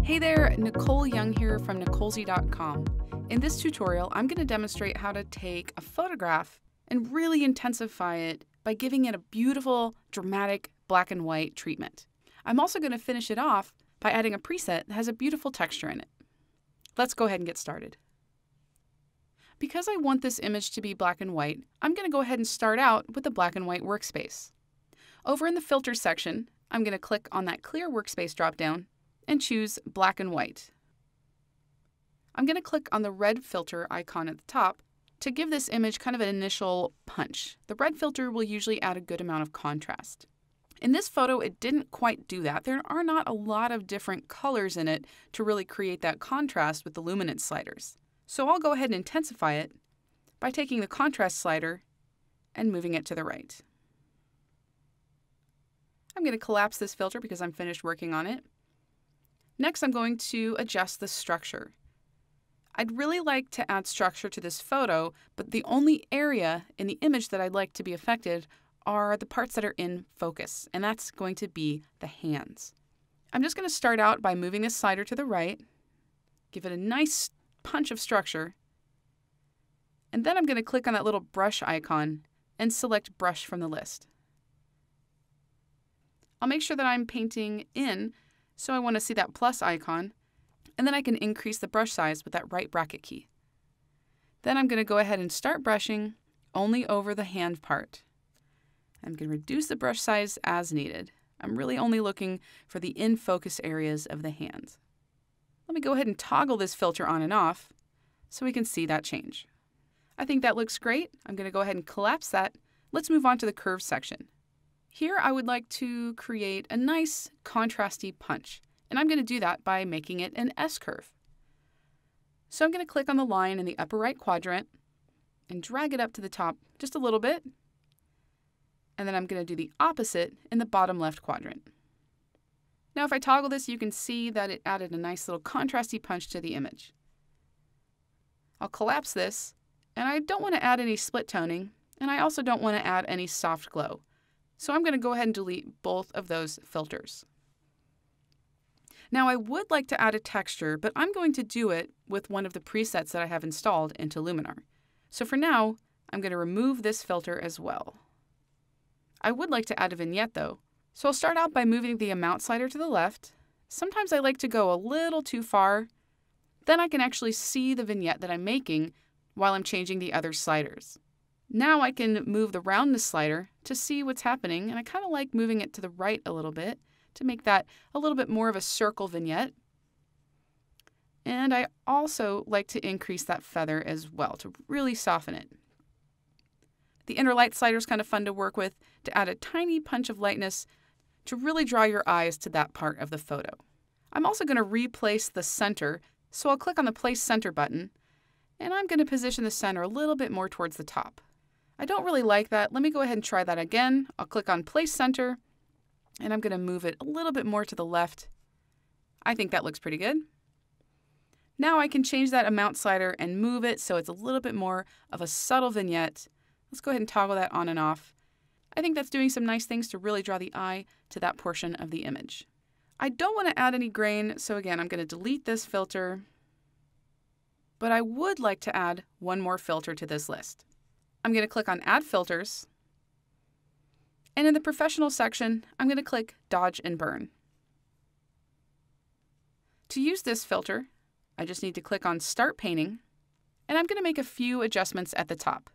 Hey there, Nicole Young here from NicoleZ.com. In this tutorial, I'm going to demonstrate how to take a photograph and really intensify it by giving it a beautiful, dramatic black and white treatment. I'm also going to finish it off by adding a preset that has a beautiful texture in it. Let's go ahead and get started. Because I want this image to be black and white, I'm going to go ahead and start out with the black and white workspace. Over in the Filters section, I'm going to click on that Clear Workspace dropdown and choose Black and White. I'm going to click on the red filter icon at the top to give this image kind of an initial punch. The red filter will usually add a good amount of contrast. In this photo, it didn't quite do that. There are not a lot of different colors in it to really create that contrast with the luminance sliders. So I'll go ahead and intensify it by taking the contrast slider and moving it to the right. I'm going to collapse this filter because I'm finished working on it. Next, I'm going to adjust the structure. I'd really like to add structure to this photo, but the only area in the image that I'd like to be affected are the parts that are in focus, and that's going to be the hands. I'm just going to start out by moving this slider to the right, give it a nice punch of structure, and then I'm going to click on that little brush icon and select Brush from the list. I'll make sure that I'm painting in, so I want to see that plus icon, and then I can increase the brush size with that right bracket key. Then I'm going to go ahead and start brushing only over the hand part. I'm going to reduce the brush size as needed. I'm really only looking for the in-focus areas of the hand. Let me go ahead and toggle this filter on and off so we can see that change. I think that looks great. I'm going to go ahead and collapse that. Let's move on to the curve section. Here I would like to create a nice contrasty punch, and I'm going to do that by making it an S-curve. So I'm going to click on the line in the upper right quadrant and drag it up to the top just a little bit, and then I'm going to do the opposite in the bottom left quadrant. Now if I toggle this, you can see that it added a nice little contrasty punch to the image. I'll collapse this, and I don't want to add any split toning, and I also don't want to add any soft glow. So I'm going to go ahead and delete both of those filters. Now I would like to add a texture, but I'm going to do it with one of the presets that I have installed into Luminar. So for now, I'm going to remove this filter as well. I would like to add a vignette though, so I'll start out by moving the amount slider to the left. Sometimes I like to go a little too far. Then I can actually see the vignette that I'm making while I'm changing the other sliders. Now I can move the roundness slider to see what's happening, and I kind of like moving it to the right a little bit to make that a little bit more of a circle vignette. And I also like to increase that feather as well to really soften it. The inner light slider is kind of fun to work with to add a tiny punch of lightness to really draw your eyes to that part of the photo. I'm also going to replace the center, so I'll click on the Place Center button, and I'm going to position the center a little bit more towards the top. I don't really like that. Let me go ahead and try that again. I'll click on Place Center, and I'm going to move it a little bit more to the left. I think that looks pretty good. Now I can change that amount slider and move it so it's a little bit more of a subtle vignette. Let's go ahead and toggle that on and off. I think that's doing some nice things to really draw the eye to that portion of the image. I don't want to add any grain, so again, I'm going to delete this filter. But I would like to add one more filter to this list. I'm going to click on Add Filters, and in the Professional section, I'm going to click Dodge and Burn. To use this filter, I just need to click on Start Painting, and I'm going to make a few adjustments at the top.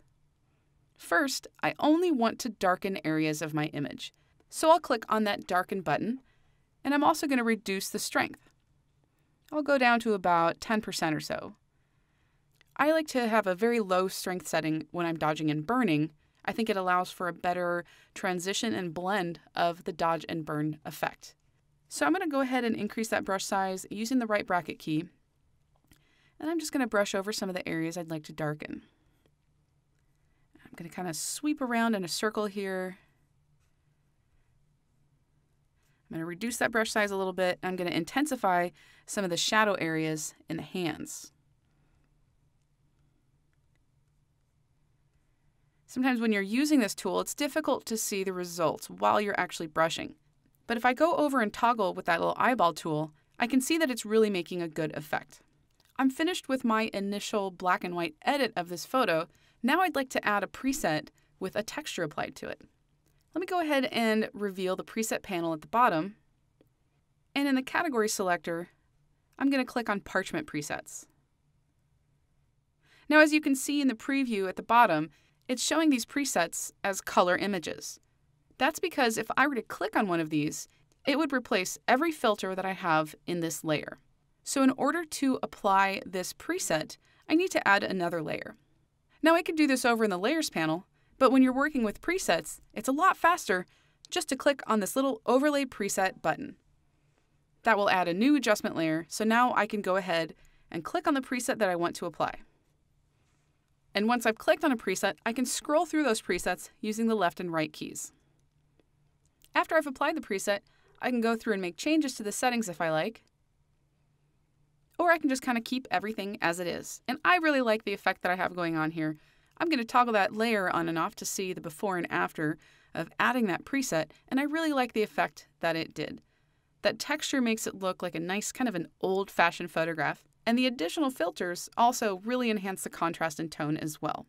First, I only want to darken areas of my image, so I'll click on that Darken button, and I'm also going to reduce the strength. I'll go down to about 10% or so. I like to have a very low strength setting when I'm dodging and burning. I think it allows for a better transition and blend of the dodge and burn effect. So I'm going to go ahead and increase that brush size using the right bracket key. And I'm just going to brush over some of the areas I'd like to darken. I'm going to kind of sweep around in a circle here. I'm going to reduce that brush size a little bit. I'm going to intensify some of the shadow areas in the hands. Sometimes when you're using this tool, it's difficult to see the results while you're actually brushing. But if I go over and toggle with that little eyeball tool, I can see that it's really making a good effect. I'm finished with my initial black and white edit of this photo. Now I'd like to add a preset with a texture applied to it. Let me go ahead and reveal the preset panel at the bottom. And in the category selector, I'm going to click on Parchment Presets. Now, as you can see in the preview at the bottom, it's showing these presets as color images. That's because if I were to click on one of these, it would replace every filter that I have in this layer. So in order to apply this preset, I need to add another layer. Now I could do this over in the Layers panel, but when you're working with presets, it's a lot faster just to click on this little Overlay Preset button. That will add a new adjustment layer, so now I can go ahead and click on the preset that I want to apply. And once I've clicked on a preset, I can scroll through those presets using the left and right keys. After I've applied the preset, I can go through and make changes to the settings if I like, or I can just kind of keep everything as it is. And I really like the effect that I have going on here. I'm going to toggle that layer on and off to see the before and after of adding that preset, and I really like the effect that it did. That texture makes it look like a nice kind of an old-fashioned photograph, and the additional filters also really enhance the contrast and tone as well.